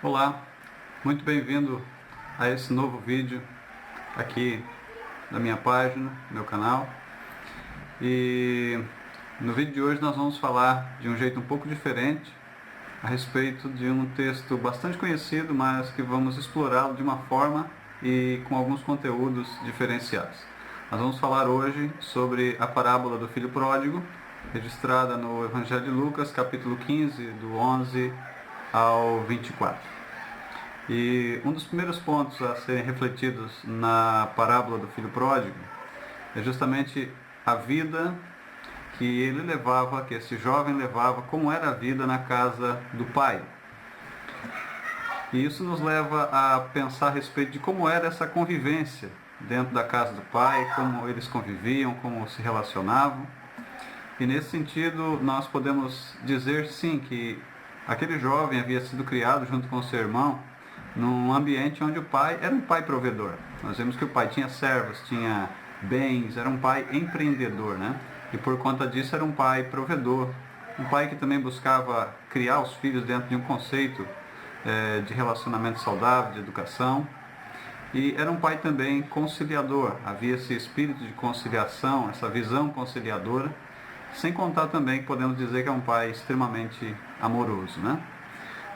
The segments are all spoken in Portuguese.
Olá, muito bem-vindo a esse novo vídeo aqui da minha página, meu canal. E no vídeo de hoje nós vamos falar de um jeito um pouco diferente a respeito de um texto bastante conhecido, mas que vamos explorá-lo de uma forma e com alguns conteúdos diferenciados. Nós vamos falar hoje sobre a parábola do filho pródigo, registrada no Evangelho de Lucas, capítulo 15, do 11 ao 24. E um dos primeiros pontos a serem refletidos na parábola do filho pródigo é justamente a vida que ele levava, que esse jovem levava, como era a vida na casa do pai. E isso nos leva a pensar a respeito de como era essa convivência dentro da casa do pai, como eles conviviam, como se relacionavam. E nesse sentido, nós podemos dizer sim que aquele jovem havia sido criado junto com o seu irmão num ambiente onde o pai era um pai provedor. Nós vemos que o pai tinha servos, tinha bens, era um pai empreendedor, né? E por conta disso era um pai provedor, um pai que também buscava criar os filhos dentro de um conceito de relacionamento saudável, de educação. E era um pai também conciliador, havia esse espírito de conciliação, essa visão conciliadora, sem contar também que podemos dizer que é um pai extremamente amoroso, né?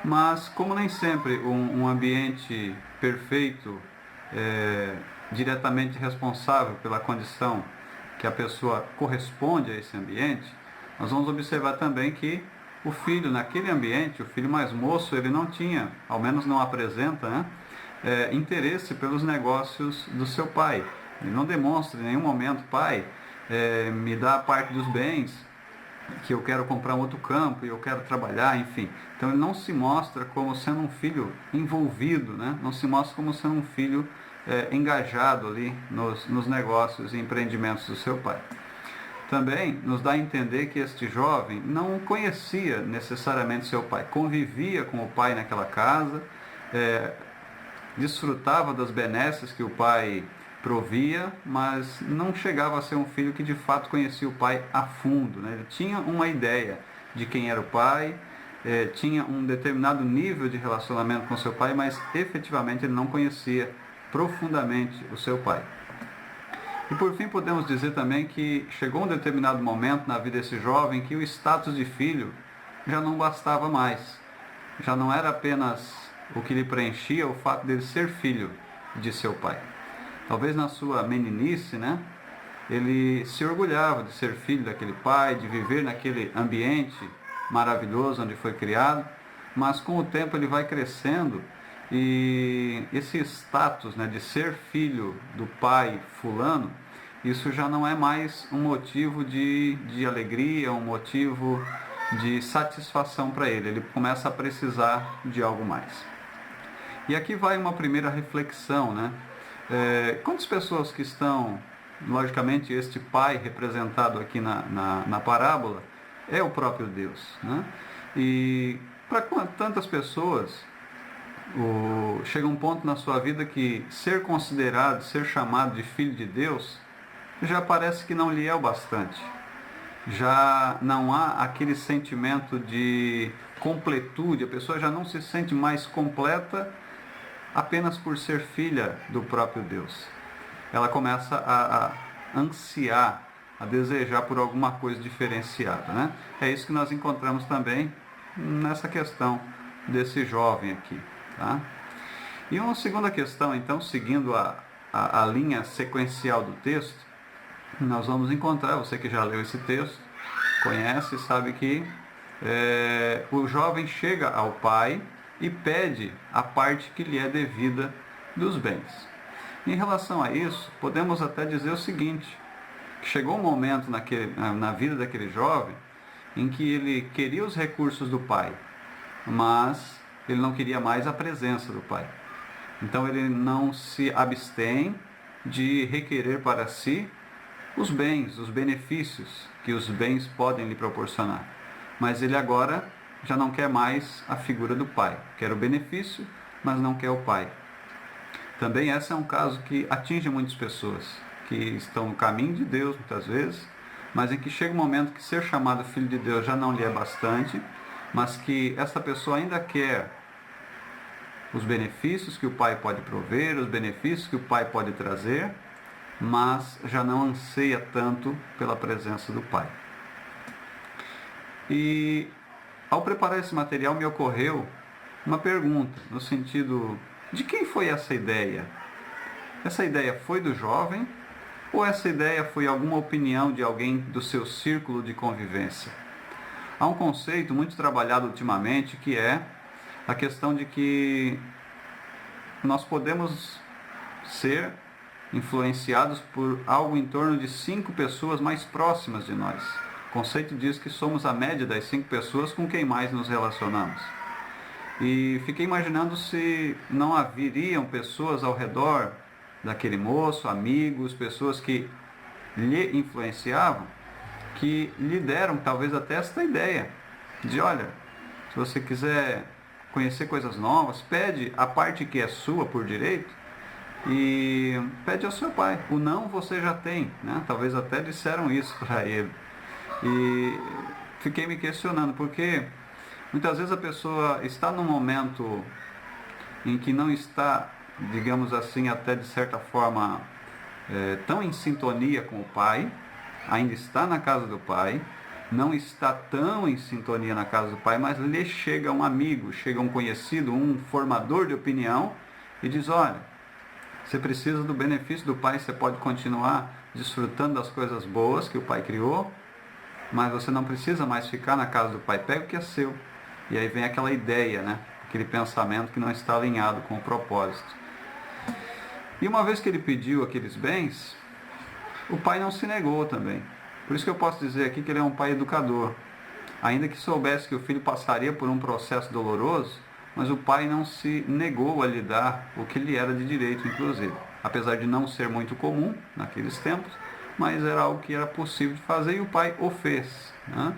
Mas como nem sempre um ambiente perfeito é diretamente responsável pela condição que a pessoa corresponde a esse ambiente, nós vamos observar também que o filho naquele ambiente, o filho mais moço, ele não tinha, ao menos não apresenta, né, interesse pelos negócios do seu pai. Ele não demonstra em nenhum momento: pai, me dá parte dos bens, que eu quero comprar um outro campo e eu quero trabalhar, enfim. Então ele não se mostra como sendo um filho envolvido, né? Não se mostra como sendo um filho engajado ali nos negócios e empreendimentos do seu pai. Também nos dá a entender que este jovem não conhecia necessariamente seu pai, convivia com o pai naquela casa, desfrutava das benesses que o pai provia, mas não chegava a ser um filho que de fato conhecia o pai a fundo, né? Ele tinha uma ideia de quem era o pai, tinha um determinado nível de relacionamento com seu pai, mas efetivamente ele não conhecia profundamente o seu pai. E por fim podemos dizer também que chegou um determinado momento na vida desse jovem que o status de filho já não bastava mais. Já não era apenas o que lhe preenchia o fato dele ser filho de seu pai. Talvez na sua meninice, né, ele se orgulhava de ser filho daquele pai, de viver naquele ambiente maravilhoso onde foi criado, mas com o tempo ele vai crescendo e esse status, né, de ser filho do pai fulano, isso já não é mais um motivo de alegria, um motivo de satisfação para ele. Ele começa a precisar de algo mais. E aqui vai uma primeira reflexão, né? Quantas pessoas que estão, logicamente este pai representado aqui na parábola é o próprio Deus, né? E para tantas pessoas chega um ponto na sua vida que ser considerado, ser chamado de filho de Deus já parece que não lhe é o bastante. Já não há aquele sentimento de completude, a pessoa já não se sente mais completa apenas por ser filha do próprio Deus. Ela começa a ansiar, a desejar por alguma coisa diferenciada, né? É isso que nós encontramos também nessa questão desse jovem aqui, tá? E uma segunda questão, então, seguindo a linha sequencial do texto, nós vamos encontrar, você que já leu esse texto, conhece, sabe que o jovem chega ao pai e pede a parte que lhe é devida dos bens. Em relação a isso, podemos até dizer o seguinte: que chegou um momento na vida daquele jovem em que ele queria os recursos do pai, mas ele não queria mais a presença do pai. Então ele não se abstém de requerer para si os bens, os benefícios que os bens podem lhe proporcionar. Mas ele agora já não quer mais a figura do pai. Quer o benefício, mas não quer o pai. Também esse é um caso que atinge muitas pessoas, que estão no caminho de Deus muitas vezes, mas em que chega um momento que ser chamado filho de Deus já não lhe é bastante, mas que essa pessoa ainda quer os benefícios que o pai pode prover, os benefícios que o pai pode trazer, mas já não anseia tanto pela presença do pai. E ao preparar esse material me ocorreu uma pergunta, no sentido, de quem foi essa ideia? Essa ideia foi do jovem ou essa ideia foi alguma opinião de alguém do seu círculo de convivência? Há um conceito muito trabalhado ultimamente que é a questão de que nós podemos ser influenciados por algo em torno de 5 pessoas mais próximas de nós. O conceito diz que somos a média das 5 pessoas com quem mais nos relacionamos. E fiquei imaginando se não haveriam pessoas ao redor daquele moço, amigos, pessoas que lhe influenciavam, que lhe deram talvez até esta ideia de, olha, se você quiser conhecer coisas novas, pede a parte que é sua por direito e pede ao seu pai. O não você já tem, né? Talvez até disseram isso para ele. E fiquei me questionando, porque muitas vezes a pessoa está num momento em que não está, digamos assim, até de certa forma, tão em sintonia com o pai, ainda está na casa do pai, não está tão em sintonia na casa do pai, mas lhe chega um amigo, chega um conhecido, um formador de opinião e diz, olha, você precisa do benefício do pai, você pode continuar desfrutando das coisas boas que o pai criou, mas você não precisa mais ficar na casa do pai, pega o que é seu. E aí vem aquela ideia, né? Aquele pensamento que não está alinhado com o propósito. E uma vez que ele pediu aqueles bens, o pai não se negou também. Por isso que eu posso dizer aqui que ele é um pai educador. Ainda que soubesse que o filho passaria por um processo doloroso, mas o pai não se negou a lhe dar o que lhe era de direito, inclusive. Apesar de não ser muito comum naqueles tempos, mas era algo que era possível de fazer e o pai o fez, né?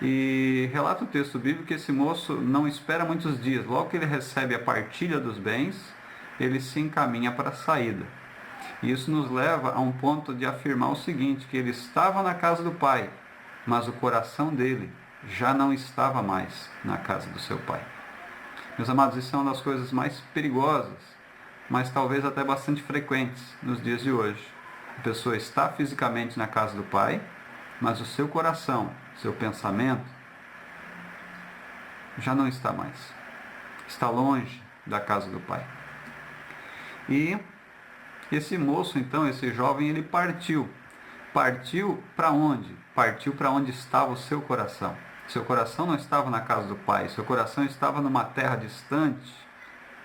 E relata o texto bíblico que esse moço não espera muitos dias. Logo que ele recebe a partilha dos bens, ele se encaminha para a saída. E isso nos leva a um ponto de afirmar o seguinte, que ele estava na casa do pai, mas o coração dele já não estava mais na casa do seu pai. Meus amados, isso é uma das coisas mais perigosas, mas talvez até bastante frequentes nos dias de hoje. A pessoa está fisicamente na casa do pai, mas o seu coração, seu pensamento, já não está mais. Está longe da casa do pai. E esse moço, então, esse jovem, ele partiu. Partiu para onde? Partiu para onde estava o seu coração. Seu coração não estava na casa do pai, seu coração estava numa terra distante,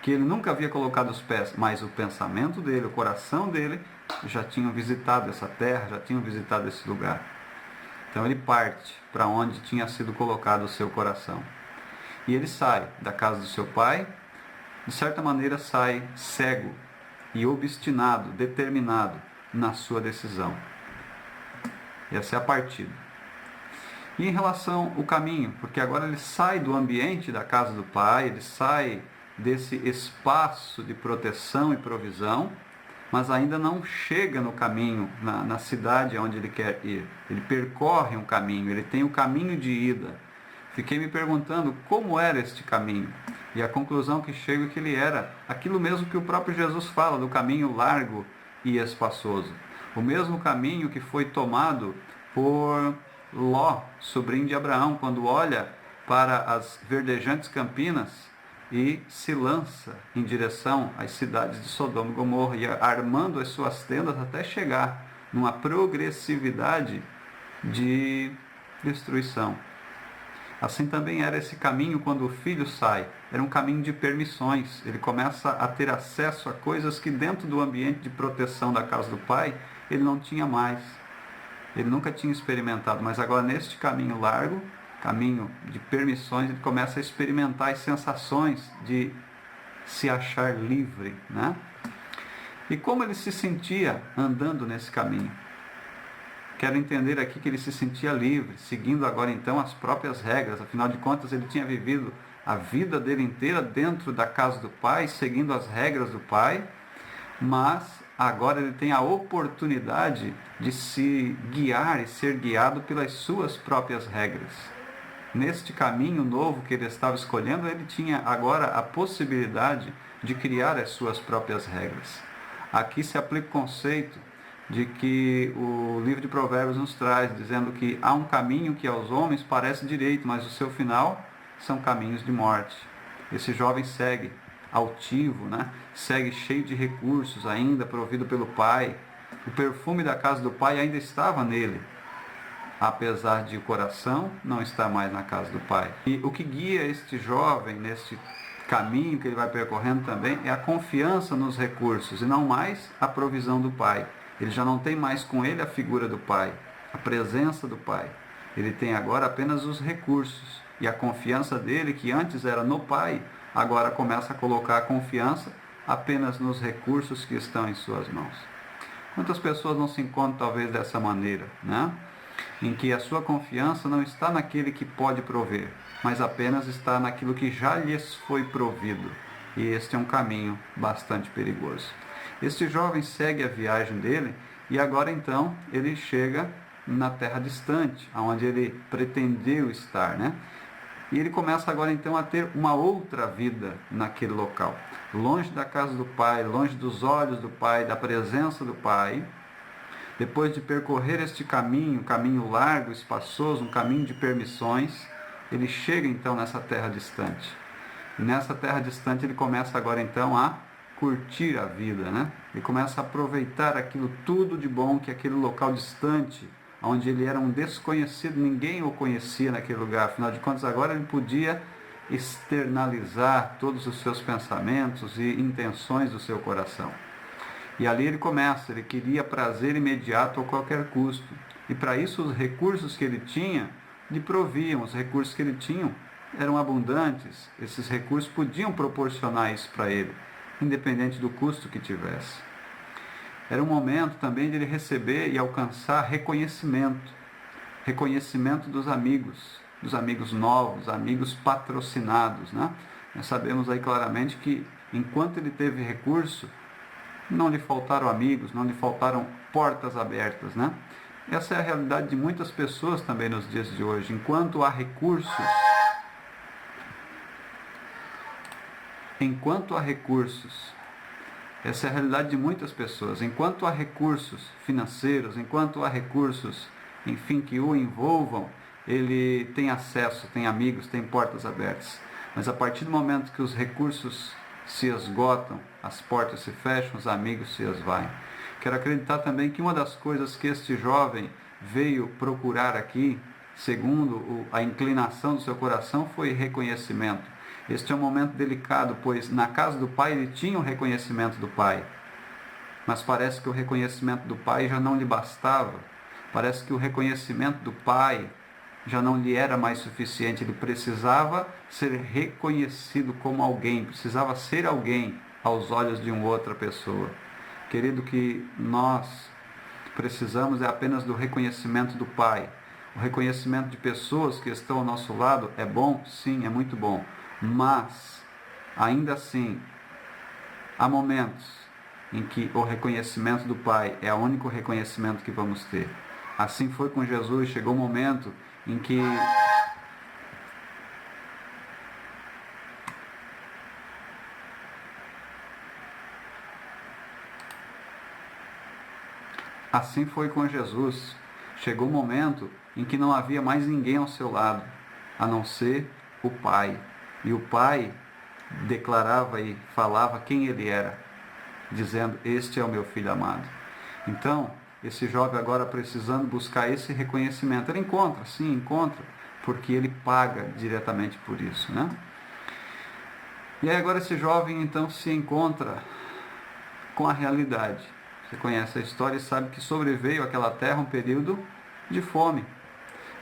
que ele nunca havia colocado os pés, mas o pensamento dele, o coração dele, já tinham visitado essa terra, já tinham visitado esse lugar. Então ele parte para onde tinha sido colocado o seu coração. E ele sai da casa do seu pai, de certa maneira sai cego e obstinado, determinado na sua decisão. Essa é a partida. E em relação ao caminho, porque agora ele sai do ambiente da casa do pai, ele sai desse espaço de proteção e provisão, mas ainda não chega no caminho, na cidade onde ele quer ir. Ele percorre um caminho, ele tem o caminho de ida. Fiquei me perguntando como era este caminho. E a conclusão que chego é que ele era aquilo mesmo que o próprio Jesus fala, do caminho largo e espaçoso. O mesmo caminho que foi tomado por Ló, sobrinho de Abraão, quando olha para as verdejantes campinas e se lança em direção às cidades de Sodoma e Gomorra, e armando as suas tendas até chegar numa progressividade de destruição. Assim também era esse caminho quando o filho sai. Era um caminho de permissões. Ele começa a ter acesso a coisas que dentro do ambiente de proteção da casa do pai, ele não tinha mais. Ele nunca tinha experimentado, mas agora neste caminho largo, caminho de permissões, ele começa a experimentar as sensações de se achar livre, né? E como ele se sentia andando nesse caminho? Quero entender aqui que ele se sentia livre, seguindo agora então as próprias regras. Afinal de contas, ele tinha vivido a vida dele inteira dentro da casa do pai, seguindo as regras do pai, mas agora ele tem a oportunidade de se guiar e ser guiado pelas suas próprias regras. Neste caminho novo que ele estava escolhendo, ele tinha agora a possibilidade de criar as suas próprias regras. Aqui se aplica o conceito de que o livro de Provérbios nos traz, dizendo que há um caminho que aos homens parece direito, mas o seu final são caminhos de morte. Esse jovem segue altivo, segue cheio de recursos, ainda provido pelo pai. O perfume da casa do pai ainda estava nele, apesar de o coração não estar mais na casa do pai. E o que guia este jovem neste caminho que ele vai percorrendo também é a confiança nos recursos e não mais a provisão do pai. Ele já não tem mais com ele a figura do pai, a presença do pai. Ele tem agora apenas os recursos. E a confiança dele, que antes era no pai, agora começa a colocar a confiança apenas nos recursos que estão em suas mãos. Quantas pessoas não se encontram talvez dessa maneira, em que a sua confiança não está naquele que pode prover, mas apenas está naquilo que já lhes foi provido. E este é um caminho bastante perigoso. Este jovem segue a viagem dele e agora então ele chega na terra distante, onde ele pretendeu estar, E ele começa agora então a ter uma outra vida naquele local. Longe da casa do pai, longe dos olhos do pai, da presença do pai. Depois de percorrer este caminho, um caminho largo, espaçoso, um caminho de permissões, ele chega então nessa terra distante. E nessa terra distante ele começa agora então a curtir a vida, Ele começa a aproveitar aquilo tudo de bom que aquele local distante, onde ele era um desconhecido, ninguém o conhecia naquele lugar. Afinal de contas, agora ele podia externalizar todos os seus pensamentos e intenções do seu coração. E ali ele começa, ele queria prazer imediato a qualquer custo. E para isso os recursos que ele tinha lhe proviam, os recursos que ele tinha eram abundantes, esses recursos podiam proporcionar isso para ele, independente do custo que tivesse. Era um momento também de ele receber e alcançar reconhecimento dos amigos novos, amigos patrocinados, Nós sabemos aí claramente que enquanto ele teve recurso, não lhe faltaram amigos, não lhe faltaram portas abertas, Essa é a realidade de muitas pessoas também nos dias de hoje. Enquanto há recursos, essa é a realidade de muitas pessoas. Enquanto há recursos financeiros, enquanto há recursos, enfim, que o envolvam, ele tem acesso, tem amigos, tem portas abertas. Mas a partir do momento que os recursos se esgotam, as portas se fecham, os amigos se esvaem. Quero acreditar também que uma das coisas que este jovem veio procurar aqui, segundo a inclinação do seu coração, foi reconhecimento. Este é um momento delicado, pois na casa do pai ele tinha o reconhecimento do pai. Mas parece que o reconhecimento do pai já não lhe bastava. Parece que o reconhecimento do pai já não lhe era mais suficiente. Ele precisava ser reconhecido como alguém, precisava ser alguém aos olhos de uma outra pessoa. Querido, que nós precisamos é apenas do reconhecimento do pai. O reconhecimento de pessoas que estão ao nosso lado é bom? Sim, é muito bom. Mas, ainda assim, há momentos em que o reconhecimento do pai é o único reconhecimento que vamos ter. Assim foi com Jesus, chegou um momento em que chegou um momento em que não havia mais ninguém ao seu lado, a não ser o Pai. E o Pai declarava e falava quem ele era, dizendo: este é o meu filho amado. Então, esse jovem agora precisando buscar esse reconhecimento, ele encontra, sim, encontra, porque ele paga diretamente por isso, E aí agora esse jovem então se encontra com a realidade. Você conhece a história e sabe que sobreveio àquela terra um período de fome.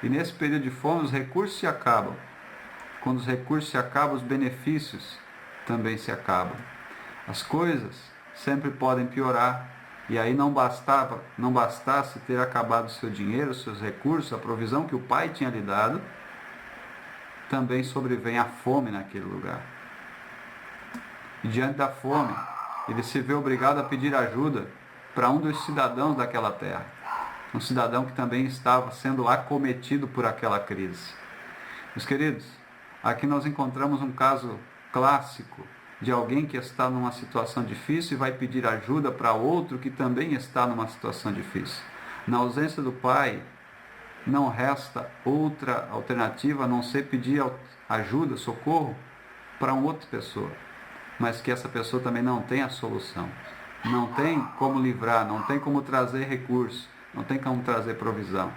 E nesse período de fome os recursos se acabam. Quando os recursos se acabam, os benefícios também se acabam. As coisas sempre podem piorar. E aí não bastasse ter acabado o seu dinheiro, os seus recursos, a provisão que o pai tinha lhe dado, também sobrevém a fome naquele lugar. E diante da fome, ele se vê obrigado a pedir ajuda para um dos cidadãos daquela terra. Um cidadão que também estava sendo acometido por aquela crise. Meus queridos, aqui nós encontramos um caso clássico de alguém que está numa situação difícil e vai pedir ajuda para outro que também está numa situação difícil. Na ausência do pai, não resta outra alternativa a não ser pedir ajuda, socorro para uma outra pessoa, mas que essa pessoa também não tem a solução, não tem como livrar, não tem como trazer recursos, não tem como trazer provisão.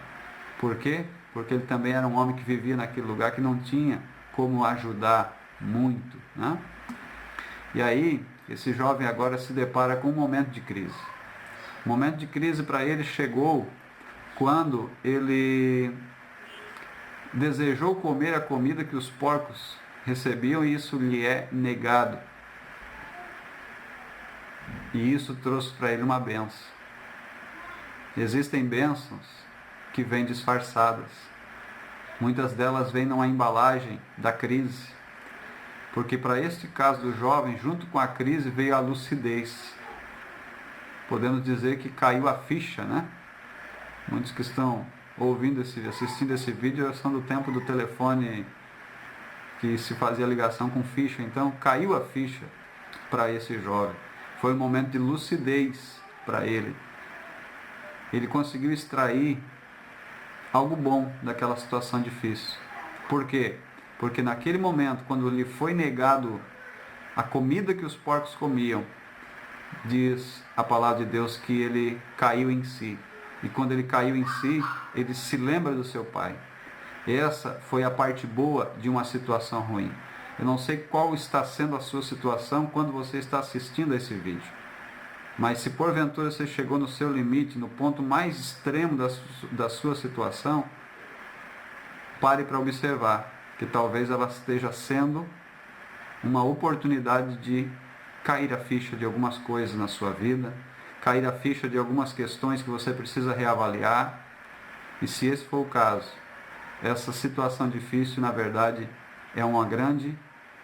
Por quê? Porque ele também era um homem que vivia naquele lugar que não tinha como ajudar muito, né? E aí, esse jovem agora se depara com um momento de crise. O momento de crise para ele chegou quando ele desejou comer a comida que os porcos recebiam e isso lhe é negado. E isso trouxe para ele uma bênção. Existem bênçãos que vêm disfarçadas. Muitas delas vêm numa embalagem da crise. Porque para este caso do jovem, junto com a crise, veio a lucidez. Podemos dizer que caiu a ficha, né? Muitos que estão assistindo esse vídeo são do tempo do telefone que se fazia ligação com ficha. Então, caiu a ficha para esse jovem. Foi um momento de lucidez para ele. Ele conseguiu extrair algo bom daquela situação difícil. Por quê? Porque naquele momento, quando lhe foi negado a comida que os porcos comiam, diz a palavra de Deus que ele caiu em si. E quando ele caiu em si, ele se lembra do seu pai. Essa foi a parte boa de uma situação ruim. Eu não sei qual está sendo a sua situação quando você está assistindo a esse vídeo. Mas se porventura você chegou no seu limite, no ponto mais extremo da sua situação, pare para observar que talvez ela esteja sendo uma oportunidade de cair a ficha de algumas coisas na sua vida, cair a ficha de algumas questões que você precisa reavaliar. E se esse for o caso, essa situação difícil, na verdade, é uma grande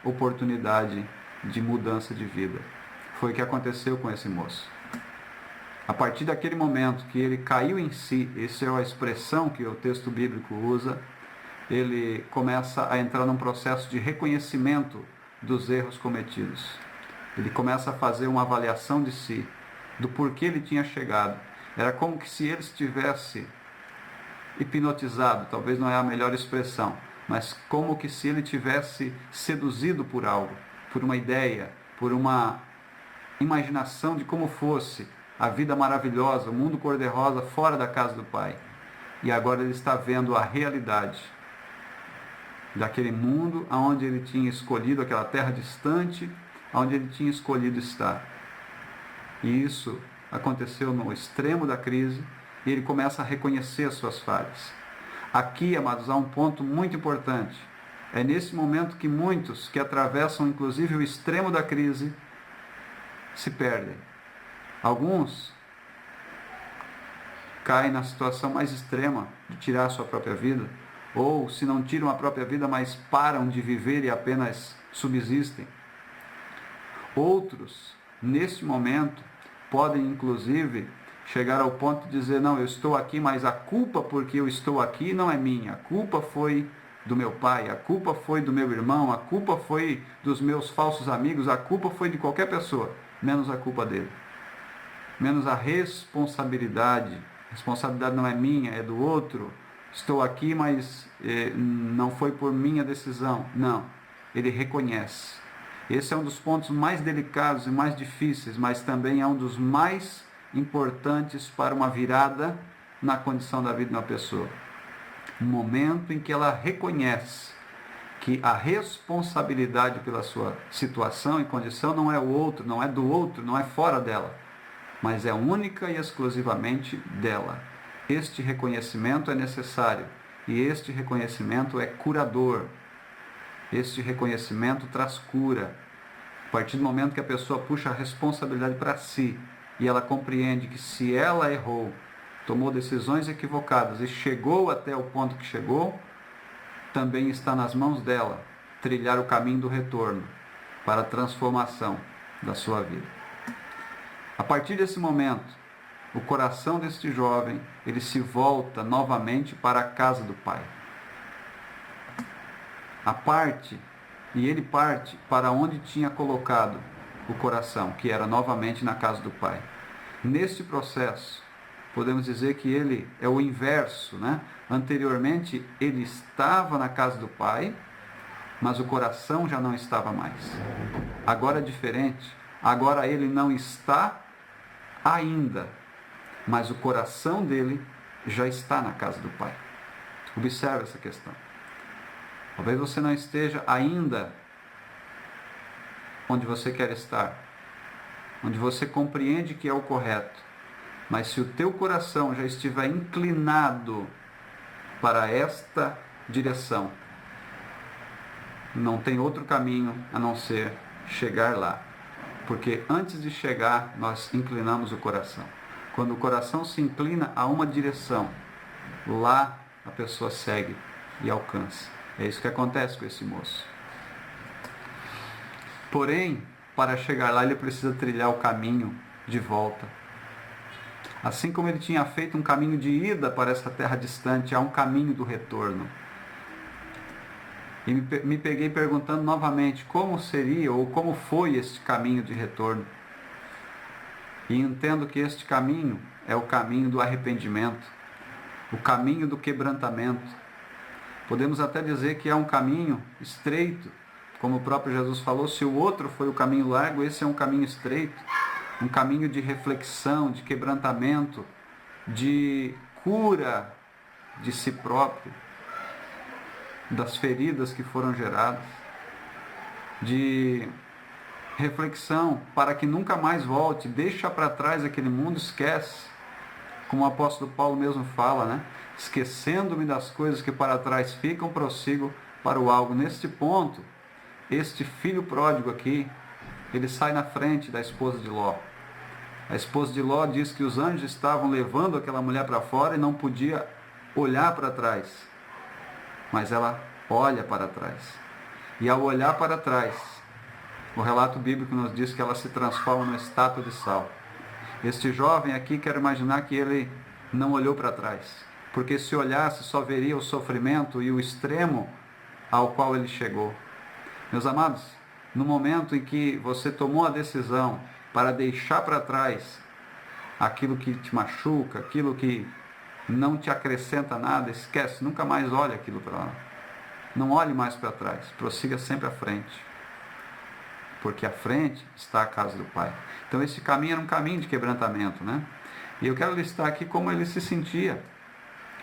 oportunidade de mudança de vida. Foi o que aconteceu com esse moço. A partir daquele momento que ele caiu em si, essa é a expressão que o texto bíblico usa, ele começa a entrar num processo de reconhecimento dos erros cometidos. Ele começa a fazer uma avaliação de si, do porquê ele tinha chegado. Era como que se ele estivesse hipnotizado, talvez não é a melhor expressão, mas como que se ele tivesse seduzido por algo, por uma ideia, por uma imaginação de como fosse a vida maravilhosa, o mundo cor-de-rosa fora da casa do Pai. E agora ele está vendo a realidade daquele mundo onde ele tinha escolhido, aquela terra distante, onde ele tinha escolhido estar. E isso aconteceu no extremo da crise, e ele começa a reconhecer as suas falhas. Aqui, amados, há um ponto muito importante. É nesse momento que muitos que atravessam inclusive o extremo da crise se perdem. Alguns caem na situação mais extrema de tirar a sua própria vida, ou se não tiram a própria vida, mas param de viver e apenas subsistem. Outros, nesse momento, podem inclusive chegar ao ponto de dizer, não, eu estou aqui, mas a culpa porque eu estou aqui não é minha, a culpa foi do meu pai, a culpa foi do meu irmão, a culpa foi dos meus falsos amigos, a culpa foi de qualquer pessoa, menos a culpa dele. Menos a responsabilidade. A responsabilidade não é minha, é do outro. Estou aqui, mas não foi por minha decisão. Não, ele reconhece. Esse é um dos pontos mais delicados e mais difíceis, mas também é um dos mais importantes para uma virada na condição da vida de uma pessoa. Um momento em que ela reconhece que a responsabilidade pela sua situação e condição não é o outro, não é do outro, não é fora dela, mas é única e exclusivamente dela. Este reconhecimento é necessário e este reconhecimento é curador. Este reconhecimento traz cura. A partir do momento que a pessoa puxa a responsabilidade para si e ela compreende que se ela errou, tomou decisões equivocadas e chegou até o ponto que chegou, também está nas mãos dela trilhar o caminho do retorno para a transformação da sua vida. A partir desse momento, o coração deste jovem, ele se volta novamente para a casa do Pai. e ele parte para onde tinha colocado o coração, que era novamente na casa do Pai. Neste processo, podemos dizer que ele é o inverso, né? Anteriormente, ele estava na casa do Pai, mas o coração já não estava mais. Agora é diferente. Agora ele não está ainda, mas o coração dele já está na casa do Pai. Observe essa questão. Talvez você não esteja ainda onde você quer estar, onde você compreende que é o correto, mas se o teu coração já estiver inclinado para esta direção, não tem outro caminho a não ser chegar lá. Porque antes de chegar, nós inclinamos o coração. Quando o coração se inclina a uma direção, lá a pessoa segue e alcança. É isso que acontece com esse moço. Porém, para chegar lá, ele precisa trilhar o caminho de volta. Assim como ele tinha feito um caminho de ida para essa terra distante, há um caminho do retorno. E me peguei perguntando novamente como seria ou como foi este caminho de retorno. E entendo que este caminho é o caminho do arrependimento, o caminho do quebrantamento. Podemos até dizer que é um caminho estreito, como o próprio Jesus falou, se o outro foi o caminho largo, esse é um caminho estreito, um caminho de reflexão, de quebrantamento, de cura de si próprio, das feridas que foram geradas, de reflexão para que nunca mais volte, deixa para trás aquele mundo, esquece, como o apóstolo Paulo mesmo fala, né? Esquecendo-me das coisas que para trás ficam, prossigo para o alvo. Neste ponto, este filho pródigo aqui, ele sai na frente da esposa de Ló. A esposa de Ló diz que os anjos estavam levando aquela mulher para fora e não podia olhar para trás. Mas ela olha para trás. E ao olhar para trás, o relato bíblico nos diz que ela se transforma numa estátua de sal. Este jovem aqui, quero imaginar que ele não olhou para trás. Porque se olhasse, só veria o sofrimento e o extremo ao qual ele chegou. Meus amados, no momento em que você tomou a decisão para deixar para trás aquilo que te machuca, aquilo que não te acrescenta nada, esquece, nunca mais olhe aquilo para lá. Não olhe mais para trás, prossiga sempre à frente. Porque à frente está a casa do Pai. Então esse caminho era um caminho de quebrantamento, né? E eu quero listar aqui como ele se sentia.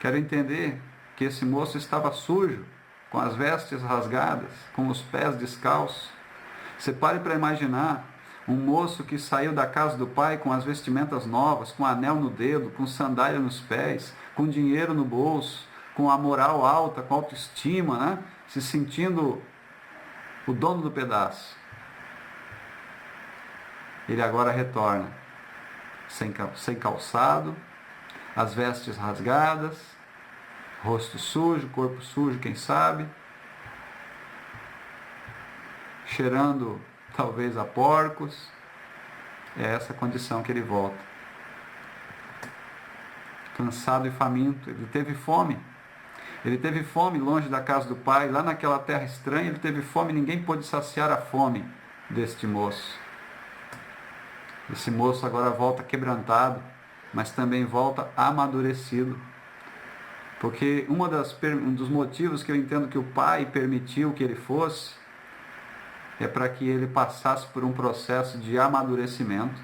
Quero entender que esse moço estava sujo, com as vestes rasgadas, com os pés descalços. Você pare para imaginar um moço que saiu da casa do pai com as vestimentas novas, com anel no dedo, com sandália nos pés, com dinheiro no bolso, com a moral alta, com autoestima, né? Se sentindo o dono do pedaço. Ele agora retorna sem calçado, as vestes rasgadas, rosto sujo, corpo sujo, quem sabe, cheirando talvez a porcos. É essa condição que ele volta. Cansado e faminto, ele teve fome. Ele teve fome longe da casa do pai, lá naquela terra estranha, ele teve fome, ninguém pôde saciar a fome deste moço. Esse moço agora volta quebrantado, mas também volta amadurecido. Porque um dos motivos que eu entendo que o pai permitiu que ele fosse, é para que ele passasse por um processo de amadurecimento.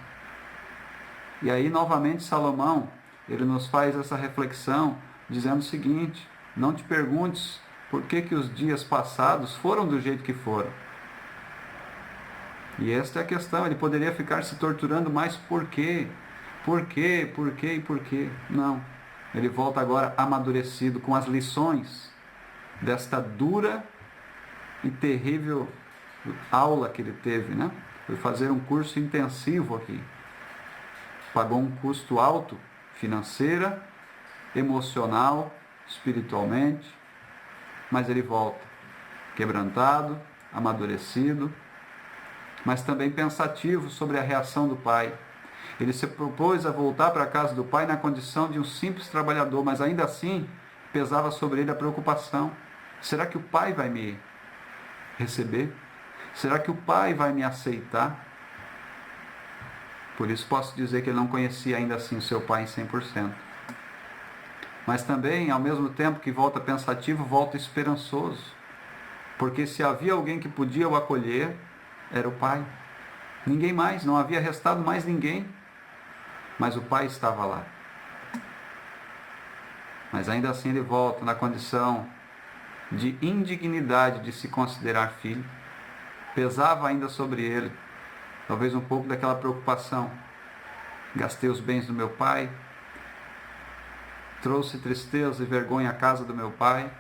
E aí, novamente, Salomão, ele nos faz essa reflexão, dizendo o seguinte: não te perguntes por que os dias passados foram do jeito que foram. E esta é a questão, ele poderia ficar se torturando, mas por quê? Por quê? Por quê e por quê? Não. Ele volta agora amadurecido com as lições desta dura e terrível aula que ele teve, né? Foi fazer um curso intensivo aqui. Pagou um custo alto, financeira, emocional, espiritualmente, mas ele volta quebrantado, amadurecido, mas também pensativo sobre a reação do pai. Ele se propôs a voltar para a casa do pai na condição de um simples trabalhador, mas ainda assim pesava sobre ele a preocupação. Será que o pai vai me receber? Será que o pai vai me aceitar? Por isso posso dizer que ele não conhecia ainda assim o seu pai em 100%. Mas também, ao mesmo tempo que volta pensativo, volta esperançoso. Porque se havia alguém que podia o acolher, era o pai. Ninguém mais, não havia restado mais ninguém. Mas o pai estava lá. Mas ainda assim ele volta na condição de indignidade de se considerar filho. Pesava ainda sobre ele, talvez um pouco daquela preocupação. Gastei os bens do meu pai, trouxe tristeza e vergonha à casa do meu pai,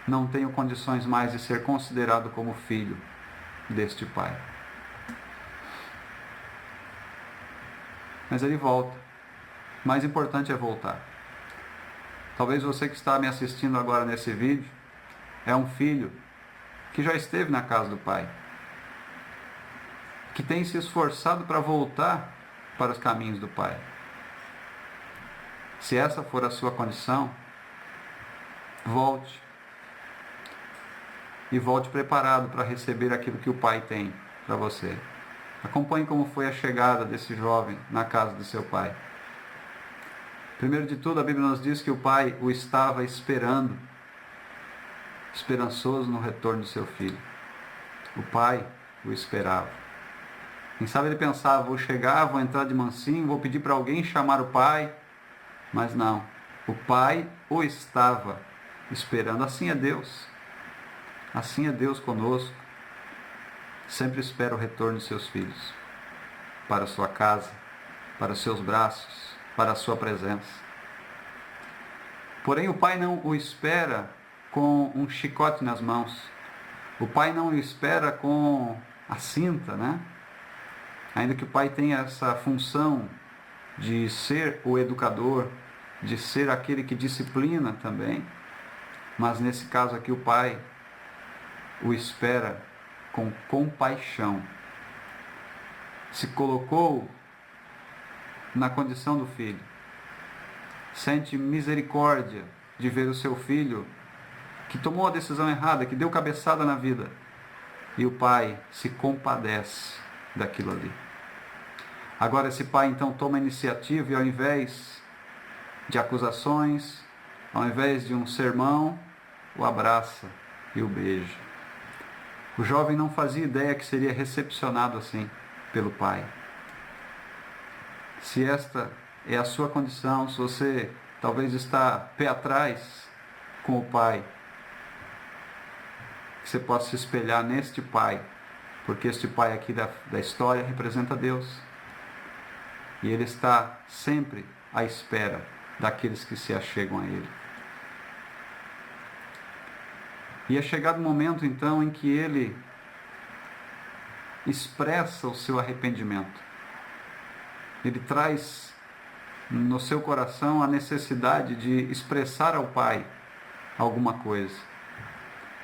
não tenho condições mais de ser considerado como filho deste pai. Mas ele volta. O mais importante é voltar. Talvez você que está me assistindo agora nesse vídeo é um filho que já esteve na casa do pai, que tem se esforçado para voltar para os caminhos do pai. Se essa for a sua condição, volte. E volte preparado para receber aquilo que o pai tem para você. Acompanhe como foi a chegada desse jovem na casa do seu pai. Primeiro de tudo, a Bíblia nos diz que o pai o estava esperando, esperançoso no retorno do seu filho. O pai o esperava. Quem sabe ele pensava, vou chegar, vou entrar de mansinho, vou pedir para alguém chamar o pai. Mas não, o pai o estava esperando. Assim é Deus. Assim é Deus conosco. Sempre espera o retorno de seus filhos. Para a sua casa, para os seus braços, para a sua presença. Porém, o pai não o espera com um chicote nas mãos. O pai não o espera com a cinta, né? Ainda que o pai tenha essa função de ser o educador, de ser aquele que disciplina também, mas nesse caso aqui o pai o espera com compaixão. Se colocou na condição do filho. Sente misericórdia de ver o seu filho que tomou a decisão errada, que deu cabeçada na vida. E o pai se compadece daquilo ali. Agora esse pai então toma a iniciativa e ao invés de acusações, ao invés de um sermão, o abraça e o beija. O jovem não fazia ideia que seria recepcionado assim pelo pai. Se esta é a sua condição, se você talvez está pé atrás com o pai, que você possa se espelhar neste pai, porque este pai aqui da história representa Deus. E ele está sempre à espera daqueles que se achegam a ele. E é chegado o momento então em que ele expressa o seu arrependimento. Ele traz no seu coração a necessidade de expressar ao pai alguma coisa.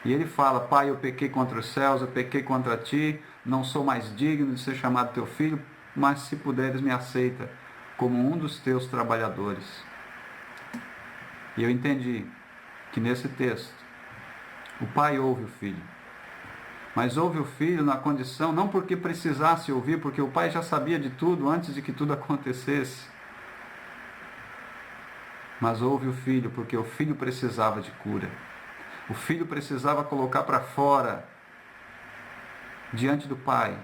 E ele fala, pai, eu pequei contra os céus, eu pequei contra ti, não sou mais digno de ser chamado teu filho, mas se puderes me aceita como um dos teus trabalhadores. E eu entendi que nesse texto, o pai ouve o filho. Mas ouve o filho na condição, não porque precisasse ouvir, porque o pai já sabia de tudo antes de que tudo acontecesse. Mas ouve o filho porque o filho precisava de cura. O filho precisava colocar para fora, diante do pai,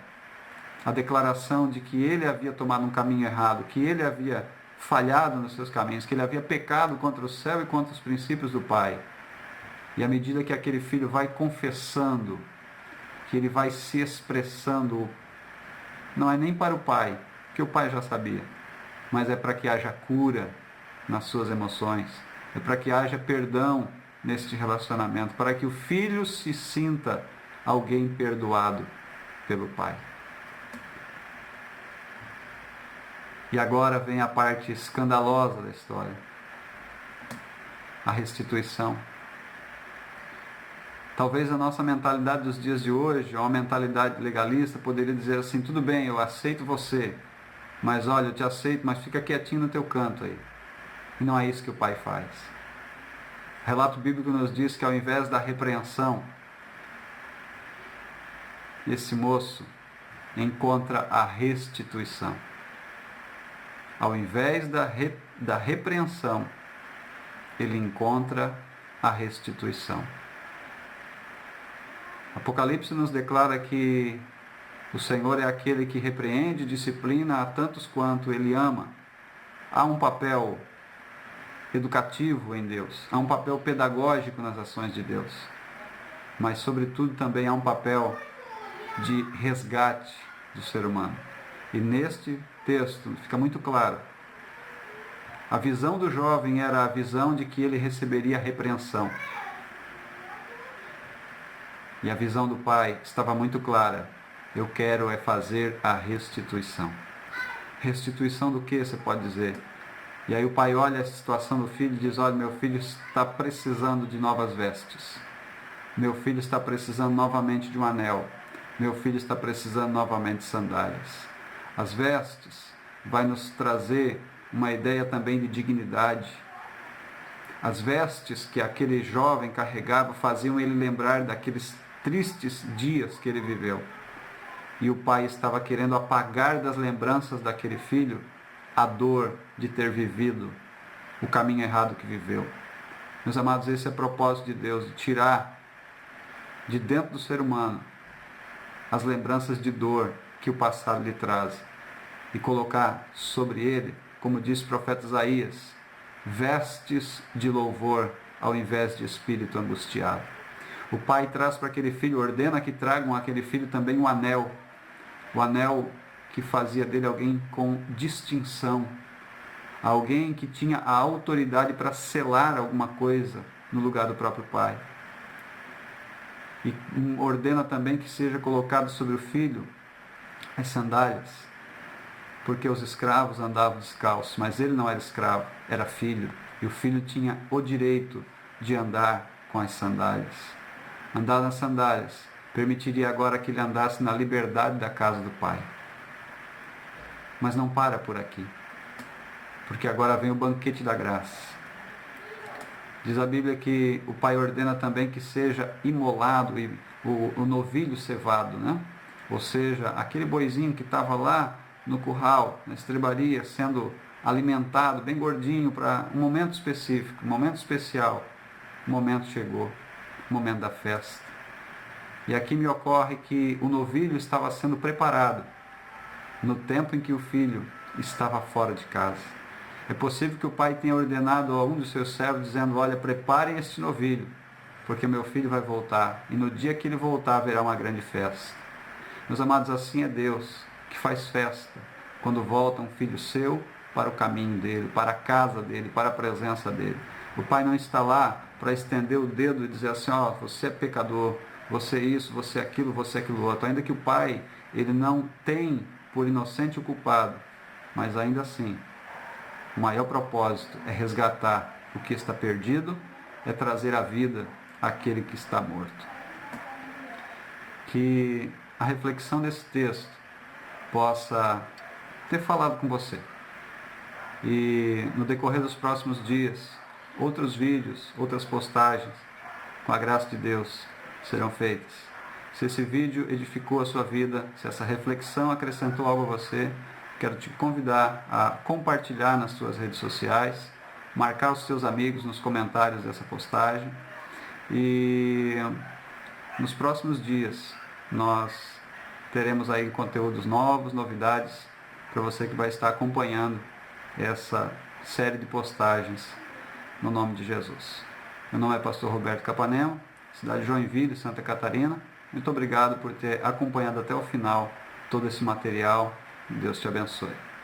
a declaração de que ele havia tomado um caminho errado, que ele havia falhado nos seus caminhos, que ele havia pecado contra o céu e contra os princípios do pai. E à medida que aquele filho vai confessando, que ele vai se expressando, não é nem para o pai, que o pai já sabia, mas é para que haja cura nas suas emoções, é para que haja perdão neste relacionamento, para que o filho se sinta alguém perdoado pelo pai. E agora vem a parte escandalosa da história, a restituição. Talvez a nossa mentalidade dos dias de hoje, uma mentalidade legalista, poderia dizer assim, tudo bem, eu aceito você, mas olha, eu te aceito, mas fica quietinho no teu canto aí. E não é isso que o pai faz. O relato bíblico nos diz que ao invés da repreensão, esse moço encontra a restituição. Ao invés da repreensão, ele encontra a restituição. Apocalipse nos declara que o Senhor é aquele que repreende e disciplina a tantos quanto Ele ama. Há um papel educativo em Deus, há um papel pedagógico nas ações de Deus, mas sobretudo também há um papel de resgate do ser humano. E neste texto fica muito claro, a visão do jovem era a visão de que ele receberia repreensão. E a visão do pai estava muito clara, eu quero é fazer a restituição. Restituição do que, você pode dizer? E aí o pai olha a situação do filho e diz, olha, meu filho está precisando de novas vestes. Meu filho está precisando novamente de um anel. Meu filho está precisando novamente de sandálias. As vestes vai nos trazer uma ideia também de dignidade. As vestes que aquele jovem carregava faziam ele lembrar daqueles tristes dias que ele viveu. E o pai estava querendo apagar das lembranças daquele filho a dor de ter vivido o caminho errado que viveu. Meus amados, esse é o propósito de Deus, de tirar de dentro do ser humano as lembranças de dor que o passado lhe traz e colocar sobre ele, como diz o profeta Isaías, vestes de louvor ao invés de espírito angustiado. O pai traz para aquele filho, ordena que tragam àquele filho também um anel, o anel que fazia dele alguém com distinção, alguém que tinha a autoridade para selar alguma coisa no lugar do próprio pai. E ordena também que seja colocado sobre o filho as sandálias, porque os escravos andavam descalços, mas ele não era escravo, era filho, e o filho tinha o direito de andar com as sandálias. Andar nas sandálias permitiria agora que ele andasse na liberdade da casa do pai. Mas não para por aqui, porque agora vem o banquete da graça. Diz a Bíblia que o pai ordena também que seja imolado e o novilho cevado, né? Ou seja, aquele boizinho que estava lá no curral, na estrebaria, sendo alimentado, bem gordinho, para um momento específico, um momento especial. O momento chegou, o momento da festa. E aqui me ocorre que o novilho estava sendo preparado no tempo em que o filho estava fora de casa. É possível que o pai tenha ordenado a um dos seus servos, dizendo, olha, preparem este novilho, porque meu filho vai voltar, e no dia que ele voltar haverá uma grande festa. Meus amados, assim é Deus, que faz festa, quando volta um filho seu para o caminho dele, para a casa dele, para a presença dele. O pai não está lá para estender o dedo e dizer assim, ó, você é pecador, você é isso, você é aquilo outro. Ainda que o pai, ele não tem por inocente o culpado, mas ainda assim, o maior propósito é resgatar o que está perdido, é trazer à vida aquele que está morto. Que a reflexão desse texto possa ter falado com você. E no decorrer dos próximos dias, outros vídeos, outras postagens, com a graça de Deus, serão feitas. Se esse vídeo edificou a sua vida, se essa reflexão acrescentou algo a você, quero te convidar a compartilhar nas suas redes sociais, marcar os seus amigos nos comentários dessa postagem. E nos próximos dias nós teremos aí conteúdos novos, novidades, para você que vai estar acompanhando essa série de postagens no nome de Jesus. Meu nome é pastor Roberto Capanema, cidade de Joinville, Santa Catarina. Muito obrigado por ter acompanhado até o final todo esse material. Deus te abençoe.